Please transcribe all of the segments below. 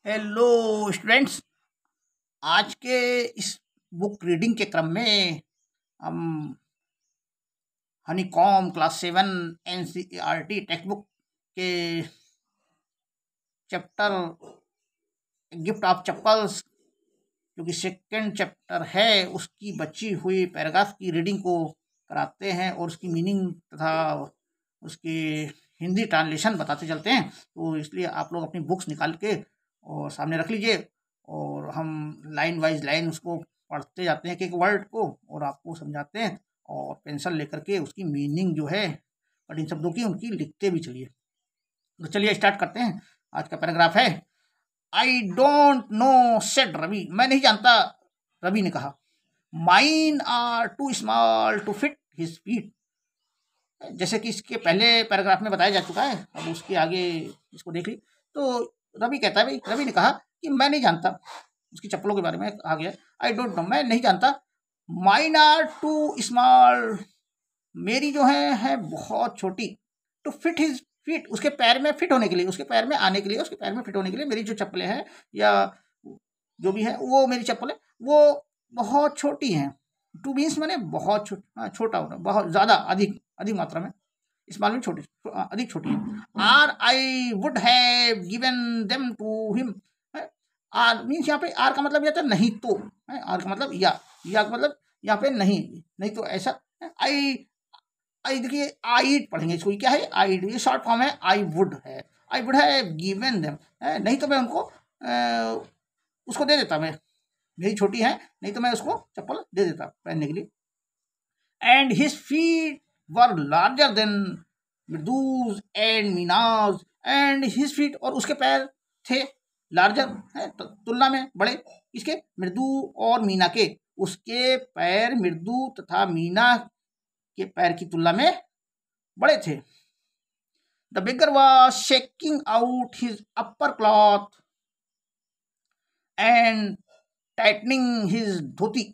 Hello students. आज के इस बुक रीडिंग के क्रम में हम honeycomb class 7 NCERT text book के चैप्टर गिफ्ट ऑफ चप्पल्स जो कि सेकेंड चैप्टर है उसकी बची हुई पैराग्राफ की रीडिंग को कराते हैं और उसकी मीनिंग तथा उसकी हिंदी ट्रांसलेशन बताते चलते हैं। तो इसलिए आप लोग अपनी बुक्स निकाल के और सामने रख लीजिए और हम लाइन वाइज लाइन उसको पढ़ते जाते हैं एक एक वर्ड को और आपको समझाते हैं और पेंसिल लेकर के उसकी मीनिंग जो है कठिन शब्दों की उनकी लिखते भी चलिए। तो चलिए स्टार्ट करते हैं। आज का पैराग्राफ है I don't know said Ravi, मैं नहीं जानता, रवि ने कहा। Mine are too small to fit his feet, जैसे कि इसके पहले पैराग्राफ में बताया जा चुका है, अब उसके आगे इसको देख ली। तो रवि कहता है, भाई रवि ने कहा कि मैं नहीं जानता, उसकी चप्पलों के बारे में कहा गया। आई डोंट नो, मैं नहीं जानता। माइन आर टू स्मॉल, मेरी जो है बहुत छोटी। टू फिट हिज फीट, उसके पैर में फिट होने के लिए, उसके पैर में आने के लिए, उसके पैर में फिट होने के लिए मेरी जो चप्पलें हैं या जो भी है वो मेरी चप्पलें वो बहुत छोटी हैं। टू मीन्स मैंने बहुत छोटा होना, बहुत ज़्यादा, अधिक अधिक मात्रा में। स्मॉल में छोटी, अधिक छोटी है। Or I would have given them to him. Or means यहाँ पे आर का मतलब यह था नहीं तो, आर का मतलब या का मतलब यहाँ पे नहीं, नहीं तो ऐसा। आई आई देखिए आई पढ़ेंगे इसको, क्या है आई, ये शॉर्ट फॉर्म है आई वुड है। आई वुड हैव गिवन देम, नहीं तो मैं उनको उसको दे देता, मैं मेरी छोटी है नहीं तो मैं उसको चप्पल दे देता पहनने के लिए। And his feet were larger than Mridu's and Meena's, and his feet और उसके पैर थे लार्जर है तुलना में बड़े, इसके मृदु और मीना के, उसके पैर मृदु तथा मीना के पैर की तुलना में बड़े थे। The beggar was shaking out his upper cloth and tightening his dhoti.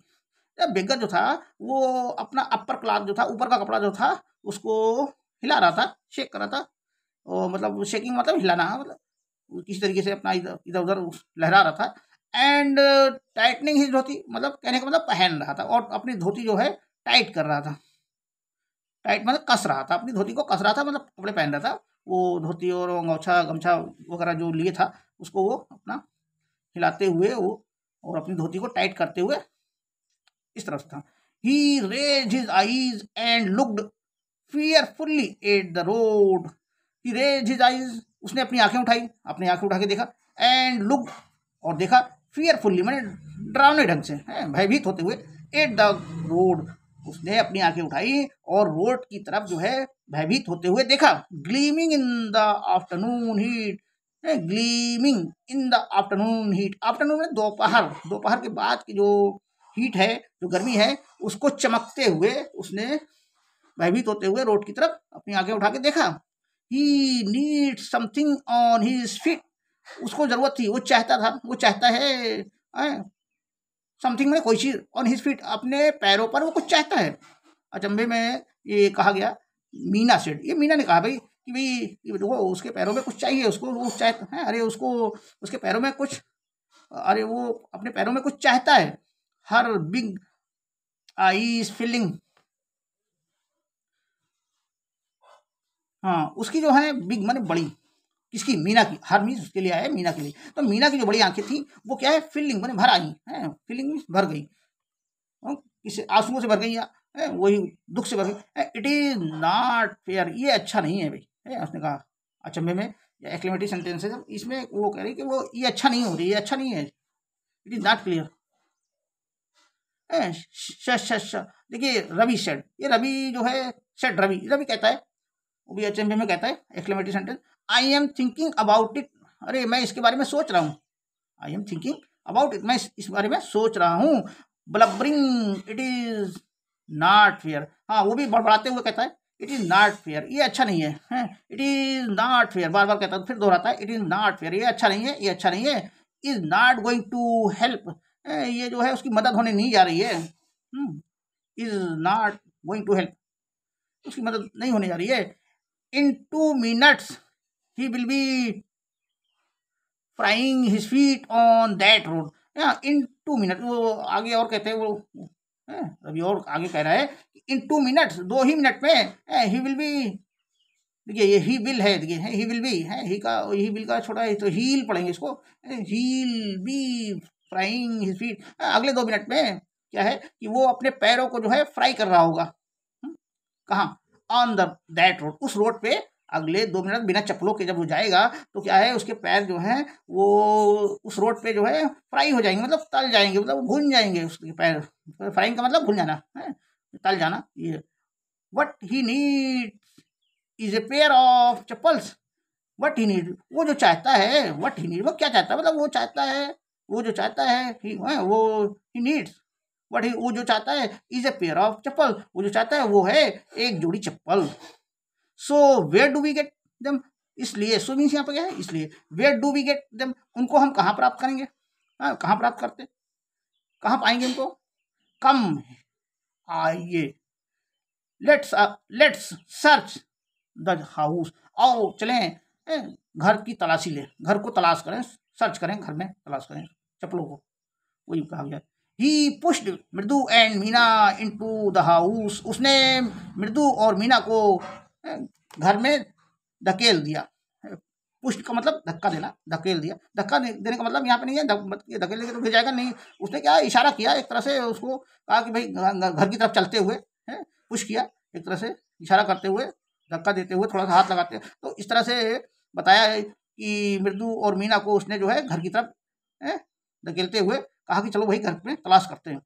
Beggar जो था वो अपना अपर क्लॉथ जो था, ऊपर का कपड़ा जो था उसको हिला रहा था, शेक कर रहा था। और मतलब शेकिंग मतलब हिलाना, मतलब किसी तरीके से अपना इधर इधर उधर लहरा रहा था। एंड टाइटनिंग हिज धोती, मतलब कहने का मतलब पहन रहा था और अपनी धोती जो है टाइट कर रहा था। टाइट मतलब कस रहा था, अपनी धोती को कस रहा था, मतलब कपड़े पहन रहा था। वो धोती और अंगोछा गमछा वगैरह जो लिए था उसको वो अपना हिलाते हुए वो और अपनी धोती को टाइट करते हुए इस तरफ था। He raised his eyes and looked fearfully at the road. He raised his eyes, उसने अपनी आंखें उठाई, अपनी आंखें उठा के देखा। एंड लुक्ड, और देखा। फियरफुल्ली मैंने डरावने ढंग से, भयभीत होते हुए। एट द रोड, उसने अपनी आंखें उठाई और रोड की तरफ जो है भयभीत होते हुए देखा। Gleaming in the afternoon heat, gleaming in the afternoon heat, afternoon में दोपहर, दोपहर के बाद की जो हीट है, जो गर्मी है, उसको चमकते हुए उसने भयभीत होते हुए रोड की तरफ अपनी आंखें उठा के देखा। He need something on his feet, उसको जरूरत थी, वो चाहता था, वो चाहता है समथिंग में कोई चीज, ऑन हिज फीट, अपने पैरों पर वो कुछ चाहता है। अचंभे में ये कहा गया, मीना सेड, ये मीना ने कहा भाई कि भाई वो उसके पैरों में कुछ चाहिए, उसको वो चाहता है, अरे उसको उसके पैरों में कुछ, अरे वो अपने पैरों में कुछ चाहता है। हर बिग आईज फीलिंग, हाँ उसकी जो है बिग माने बड़ी, किसकी, मीना की। हर मीन्स उसके लिए आया है, मीना के लिए। तो मीना की जो बड़ी आंखें थी वो क्या है, फीलिंग माने भर आई है, फीलिंग भर गई, किसी आंसुओं से भर गई या वही दुख से भर गई। इट इज नॉट फेयर, ये अच्छा नहीं है भाई, उसने कहा अचंभे में। एक्लेमेटिव सेंटेंस है, इसमें वो कह रही कि वो ये अच्छा नहीं हो रही, ये अच्छा नहीं है, इट इज नॉट क्लियर। देखिए रवि सेड, ये रवि जो है सेड, रवि रवि कहता है, वो भी अचंभे में कहता है, exclamatory sentence. I am thinking about it, अरे मैं इसके बारे में सोच रहा हूँ। I am thinking about it, मैं इस बारे में सोच रहा हूँ। Blubbering it is not fair, हाँ वो भी बड़बड़ाते हुए कहता है इट इज नॉट फेयर, ये अच्छा नहीं है, इट इज नॉट फेयर, बार बार कहता है, फिर दोहराता है इट इज नॉट फेयर, ये अच्छा नहीं है, ये अच्छा नहीं है। Is not going to help, ये जो है उसकी मदद होने नहीं जा रही है। Is not going to help, उसकी मदद नहीं होने जा रही है। In 2 minutes he will be frying his feet on that road in 2 minutes. वो आगे और कहते हैं वो अभी और आगे कह रहा है इन 2 मिनट्स, 2 ही मिनट में ही विल बी, देखिए ये ही विल है, देखिए ही विल बी है, ही विल का छोटा है तो हील पढ़ेंगे इसको, he'll be frying his feet. अगले 2 मिनट में क्या है कि वो अपने पैरों को जो है फ्राई कर रहा होगा। कहाँ? ऑन द दैट रोड, उस रोड पे अगले 2 मिनट बिना चप्पलों के जब वो जाएगा तो क्या है उसके पैर जो है वो उस रोड पे जो है फ्राई हो जाएंगे, मतलब तल जाएंगे, मतलब भुन जाएंगे उसके पैर। फ्राइंग का मतलब भुन जाना है, तल जाना। ये what he need is a pair of chappals. What he need, वो जो चाहता है, वट ही नीड वो क्या चाहता है, मतलब वो चाहता है, वो जो चाहता है वो ही नीड्स, वो जो चाहता है is a pair of chappal, वो जो चाहता है वो है एक जोड़ी चप्पल। So where do we get them, इसलिए सो मीन्स यहाँ पर क्या है, इसलिए where do we get them, उनको हम कहाँ प्राप्त करेंगे, कहाँ प्राप्त करते, कहाँ पाएंगे उनको? कम, आइए, लेट्स सर्च द हाउस, आओ चलें घर की तलाशी लें, घर को तलाश करें, सर्च करें, घर में तलाश करें चप्पलों को, वही कहा गया। ही पुश्ड मृदु and Meena into the house, उसने मृदु और मीना को घर में धकेल दिया। पुष्ट का मतलब धक्का देना, धकेल दिया, धक्का देने का मतलब यहाँ पे नहीं है धकेल देंगे तो गिर जाएगा, नहीं, उसने क्या इशारा किया एक तरह से, उसको कहा कि भाई घर की तरफ चलते हुए, पुश किया एक तरह से, इशारा करते हुए, धक्का देते हुए, थोड़ा सा हाथ लगाते हुए, तो इस तरह से बताया है कि मृदु और मीना को उसने जो है घर की तरफ धकेलते हुए कहा कि चलो भाई घर में तलाश करते हैं।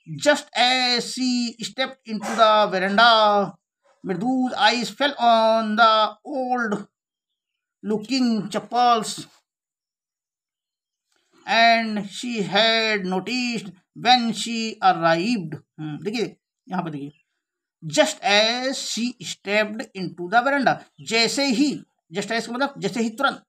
Just as she stepped into the veranda, Mridu's eyes fell on the old looking chappals and she had noticed when she arrived। देखिए यहाँ पे देखिए, just as she stepped into the verandah, जैसे ही, जस्ट एज मतलब जैसे ही, तुरंत,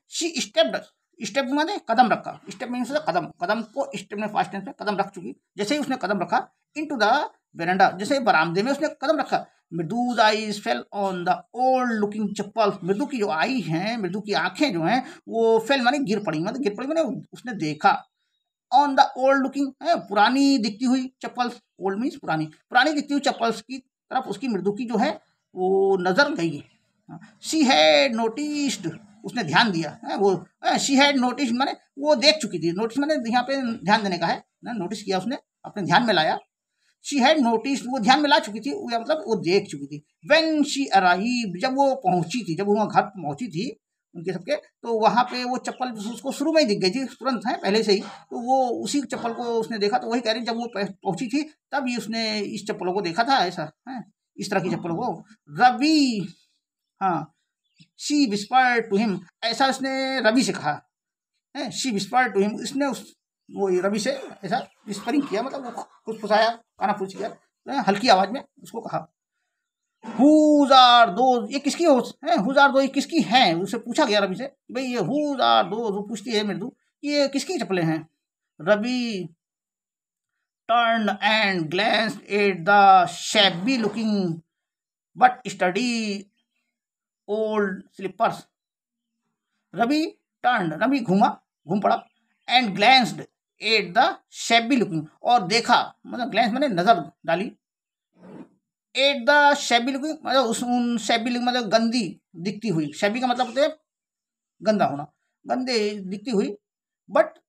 शी स्टेप्ड, स्टेप माने कदम रखा, स्टेप मीन्स कदम, कदम को स्टेप में फास्ट टेंस में कदम रख चुकी, जैसे ही उसने कदम रखा, इनटू द वेरेंडा, जैसे बरामदे में उसने कदम रखा, मृदु's eyes fell on the old looking चप्पल, मृदु की जो आई हैं, मृदु की आंखें जो हैं वो फेल माने गिर पड़ी, मतलब गिर पड़ी माने उसने देखा, ऑन द ओल्ड लुकिंग पुरानी दिखती हुई चप्पल, ओल्ड मीन्स पुरानी, पुरानी दिखती हुई चप्पल्स की तरफ उसकी मृदु की जो है वो नजर गई। शी हैड नोटिस्ड, उसने ध्यान दिया, वो शी हैड नोटिस्ड माने वो देख चुकी थी, नोटिस माने यहाँ पे ध्यान देने का है, नोटिस किया उसने, अपने ध्यान में लाया। शी हैड नोटिस्ड, वो ध्यान में ला चुकी थी, मतलब वो देख चुकी थी। व्हेन शी अराइव, जब वो पहुंची थी, जब वो घर पहुंची थी उनके सबके, तो वहाँ पे वो चप्पल उसको शुरू में ही दिख गई थी, तुरंत है पहले से ही, तो वो उसी चप्पल को उसने देखा, तो वही कह रही जब वो पहुंची थी तब ही उसने इस चप्पलों को देखा था, ऐसा है, इस तरह की चप्पलों को। रवि, हाँ, शी विस्पर्ड टू हिम, ऐसा उसने रवि से कहा है, शी विस्पर्ड टू हिम, इसने वो रवि से ऐसा विस्परिंग किया, मतलब वो फुसफुसाया, काना फूस किया, हल्की आवाज में उसको कहा। हुज आर दोज, ये किसकी है, हुज आर दो, ये किसकी हैं, उससे पूछा गया रवि से भाई ये हुज आर दोज, वो पूछती है मृदु ये किसकी चप्पलें हैं। Ravi turned and glanced at the shabby looking but sturdy old slippers। Ravi Ravi घूम पड़ा, and glanced at the shabby looking, और देखा, मतलब ग्लैंस मैंने नजर डाली, एट द shabby looking मतलब उन shabby looking मतलब गंदी दिखती हुई, shabby का मतलब होता है गंदा होना, गंदे दिखती हुई, बट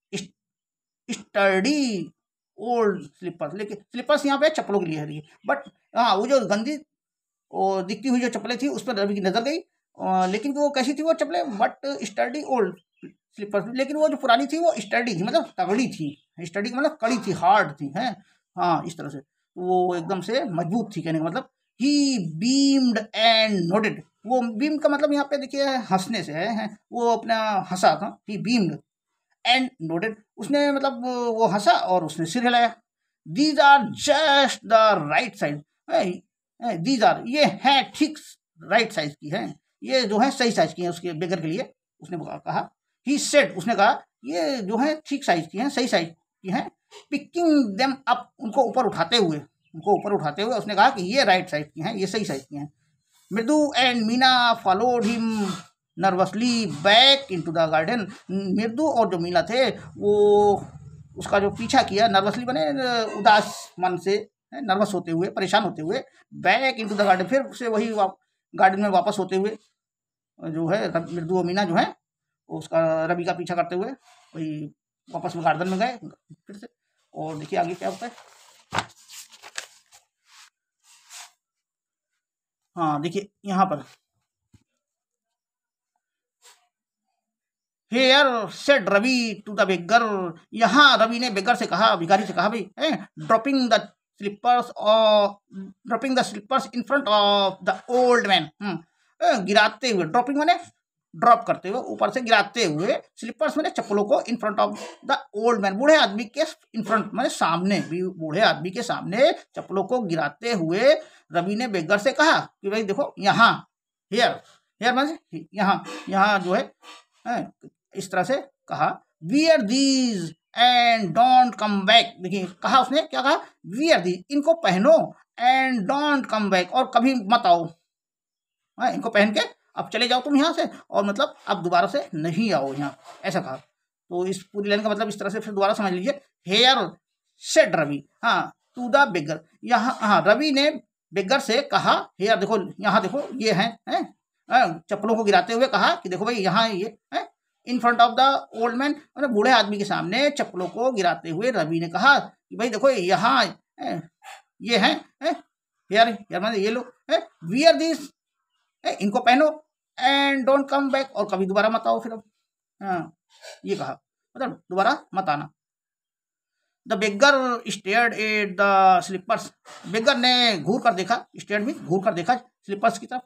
स्टर्डी ओल्ड स्लीपर्स, लेकिन स्लीपर्स यहाँ पे चप्पलों के लिए है, बट हाँ वो जो गंदी और दिखती हुई जो चप्पलें थी उस पर रवि की नजर गई, लेकिन वो कैसी थी वो चप्पलें, बट स्टर्डी ओल्ड स्लीपर्स, लेकिन वो जो पुरानी थी वो स्टर्डी थी, मतलब तगड़ी थी, स्टर्डी का मतलब कड़ी थी, हार्ड थी, है, हाँ इस तरह से, वो एकदम से मजबूत थी, कहने का मतलब। ही बीम्ड एंड नोडेड, वो बीम का मतलब यहाँ पे देखिए हंसने से है, वो अपना हंसा था, ही बीम्ड एंड नोडेड, उसने मतलब वो हंसा और उसने सिर हिलाया। These are just the right size, these are ये हैं ठीक राइट साइज की है, ये जो है सही साइज की है उसके बेगर के लिए, उसने कहा। ही सेड, उसने कहा ये जो है ठीक साइज की हैं, सही साइज की हैं। पिकिंग देम अप, उनको ऊपर उठाते हुए उसने कहा कि ये राइट साइज की हैं, ये सही साइज की हैं। मृदु and Meena followed him nervously back into the garden. मृदु और जो मीना थे वो उसका जो पीछा किया, नर्वसली बने उदास मन से, नर्वस होते हुए, परेशान होते हुए, बैक इनटू द गार्डन, फिर से वही गार्डन में वापस होते हुए जो है मृदु और मीना जो है उसका रवि का पीछा करते हुए वही वापस में गार्डन में गए फिर से। और देखिए आगे क्या होता है। हाँ देखिए यहाँ पर, here said Ravi to the beggar, यहाँ रवि ने बेगर से कहा, भिखारी से कहा भाई, ड्रॉपिंग द स्लीपर्स और dropping the slippers in front of the old man, गिराते हुए, ड्रॉपिंग माने ड्रॉप करते हुए, ऊपर से गिराते हुए, स्लीपर्स माने चप्पलों को, इन front of the old man, बूढ़े आदमी के इन फ्रंट माने सामने, बूढ़े आदमी के सामने चप्पलों को गिराते हुए रवि ने बेगर से कहा कि भाई देखो यहाँ, हेयर, हेयर माने यहाँ, यहाँ जो है इस तरह से कहा, wear these and don't come back. देखिए कहा उसने, क्या कहा, वियर दीज, इनको पहनो, एंड डोंट कम बैक, और कभी मत आओ, इनको पहन के अब चले जाओ तुम यहाँ से, और मतलब अब दोबारा से नहीं आओ यहाँ, ऐसा कहा। तो इस पूरी लाइन का मतलब इस तरह से फिर दोबारा समझ लीजिए, हेयर सेड रवि, हाँ, टू द बेगर, यहाँ, हाँ, रवि ने बेगर से कहा, हेयर देखो, यहाँ देखो ये है, चप्पलों को गिराते हुए कहा कि देखो भाई यहाँ ये है, इन front of the old man, मतलब बूढ़े आदमी के सामने चप्पलों को गिराते हुए रवि ने कहा कि भाई देखो यहाँ ये है, हेयर, हेयर मतलब ये लो, वियर दिस, इनको पहनो, एंड डोंट कम बैक, और कभी दोबारा मत आओ फिर अब, हाँ, ये कहा, मतलब दोबारा मत आना। The beggar stared at the slippers, beggar ने घूर कर देखा, स्टेयर्ड में घूर कर देखा स्लीपर्स की तरफ,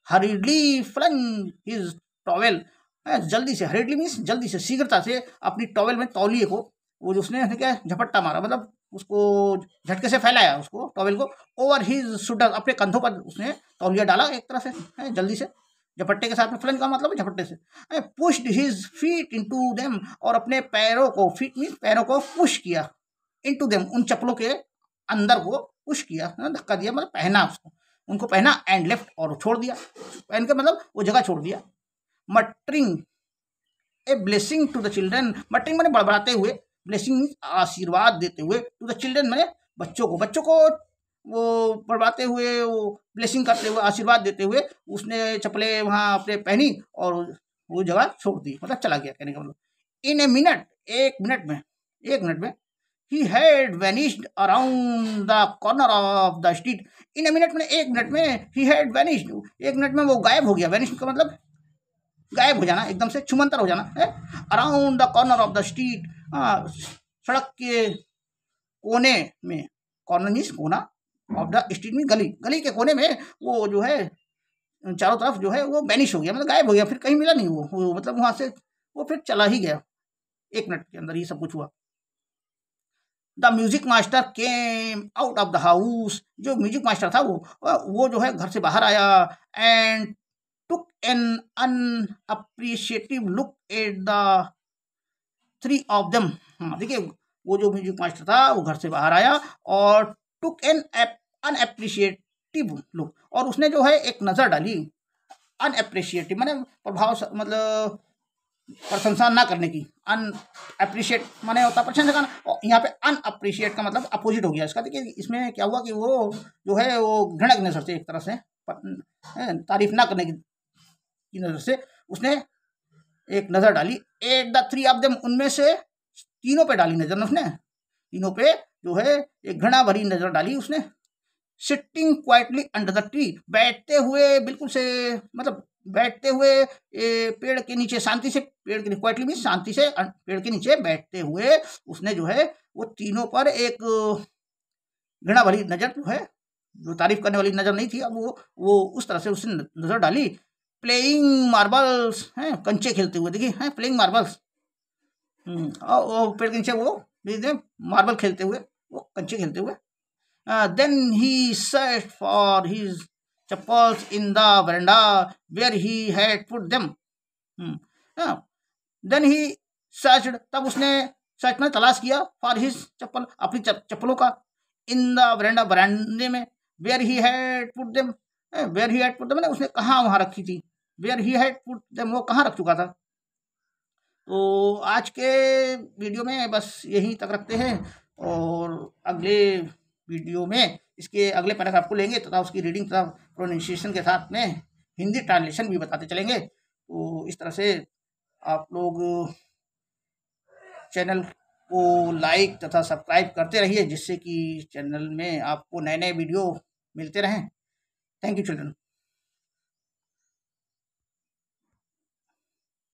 हरीडली फ्लंग हिज टॉवेल, जल्दी से, हरीडली मीन्स जल्दी से, शीघ्रता से अपनी टॉवेल में, तौलिए को, वो जो उसने क्या झपट्टा मारा, मतलब उसको झटके से फैलाया उसको, टॉवेल को, ओवर हिज शोल्डर, अपने कंधों पर उसने तौलिया डाला एक तरह से, जल्दी से, झपट्टे के साथ में, फ्लंग का मतलब है झपट्टे से, pushed his feet into them, और अपने पैरों को, फीट मीन्स पैरों को पुश किया, इनटू देम, उन चप्पलों के अंदर को पुश किया, धक्का दिया, मतलब पहना उसको, उनको पहना, एंड लेफ्ट, और छोड़ दिया, पहन के मतलब वो जगह छोड़ दिया। Muttering a blessing to the children, muttering मैंने बड़बड़ाते हुए, ब्लेसिंग आशीर्वाद देते हुए, टू द चिल्ड्रन मैंने बच्चों को वो बड़बड़ाते हुए, वो ब्लेसिंग करते हुए, आशीर्वाद देते हुए उसने चप्पलें वहाँ अपने पहनी और वो जगह छोड़ दी, मतलब चला गया, कहने का मतलब। इन ए मिनट, एक मिनट में he had vanished around the corner of the street, in a minute में, एक मिनट में, he had vanished, एक मिनट में वो गायब हो गया, vanish का मतलब गायब हो जाना, एकदम से छुमंतर हो जाना है, around the corner of the street, सड़क के कोने में, कॉर्नर मीन्स कोना, ऑफ द स्ट्रीट में गली, गली के कोने में वो जो है चारों तरफ जो है वो वैनिश हो गया, मतलब गायब हो गया, फिर कहीं मिला नहीं वो मतलब वहां से वो फिर चला ही गया, एक मिनट के अंदर ये सब कुछ हुआ। The music master came out of the house, जो म्यूजिक मास्टर था वो जो है घर से बाहर आया, and took an unappreciative look at the three of them. देखिए वो जो म्यूजिक मास्टर था वो घर से बाहर आया और टुक एन अनअप्रिशिएटिव लुक, और उसने जो है एक नज़र डाली, अनअप्रिशिएटिव माने प्रभाव, मतलब प्रशंसा ना करने की, अनअप्रिशिएट माने होता प्रशंसा करना, और यहाँ पे अनअप्रिशिएट का मतलब अपोजिट हो गया इसका। देखिए इसमें क्या हुआ कि वो जो है वो घृणा की नज़र से, एक तरह से तारीफ ना करने की नज़र से उसने एक नज़र डाली, eight the three of them, उनमें से तीनों पे डाली नज़र, उसने तीनों पे जो है एक घृणा भरी नज़र डाली उसने। Sitting quietly under the tree, बैठते हुए बिल्कुल से, मतलब बैठते हुए पेड़ के नीचे शांति से, पेड़ के क्वाइटली मीन्स शांति से, पेड़ के नीचे बैठते हुए उसने जो है वो तीनों पर एक घृणा भरी नज़र जो है, जो तारीफ करने वाली नज़र नहीं थी, अब वो उस तरह से उसने नज़र डाली। प्लेइंग मार्बल्स, हैं कंचे खेलते हुए, देखिए हैं प्लेइंग मार्बल्स, और पेड़ के नीचे वो मार्बल खेलते हुए, वो कंचे खेलते हुए। Then he searched for his chappals in the veranda where he had put them. Then he searched, तब उसने सर्च में तलाश किया, for his चप्पल, अपनी चप्पलों का, in the veranda, बरामदे में, where he had put them, where he had put them, उसने कहाँ वहाँ रखी थी, where he had put them, वो कहाँ रख चुका था। तो आज के वीडियो में बस यहीं तक रखते हैं, और अगले वीडियो में इसके अगले पैराग्राफ को लेंगे तथा उसकी रीडिंग तथा प्रोनाउंसिएशन के साथ में हिंदी ट्रांसलेशन भी बताते चलेंगे। तो इस तरह से आप लोग चैनल को लाइक तथा सब्सक्राइब करते रहिए, जिससे कि चैनल में आपको नए नए वीडियो मिलते रहें। Thank you children.